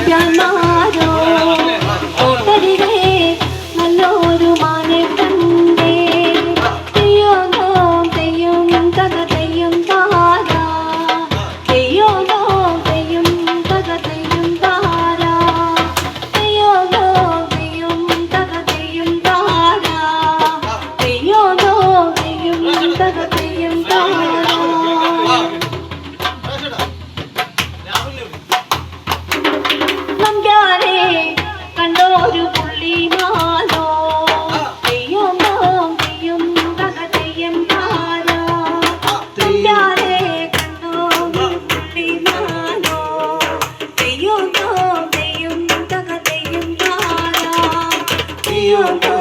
ചാമ്പ്യന്മാരോ ഓട്ടരികെ നല്ലൊരു മാനെ കണ്ടേ തെയ്യോനോ തെയ്യും തക തെയ്യും താരാ തെയ്യോനോ തെയ്യും തക തെയ്യും താരാ തെയ്യോനോ തെയ്യും തക തെയ്യും താരാ തെയ്യോനോ തെയ്യും തക തെയ്യും താരാ നമ്പ്യാരെ കണ്ടോരു പുള്ളിമാനോ തെയ്യോനോ തെയ്യും തക തെയ്യം താരാ നമ്പ്യാരെ കണ്ടോരു പുള്ളിമാനോ തെയ്യോനോ തെയ്യും തക തെയ്യം താരാ തെയ്യോനോ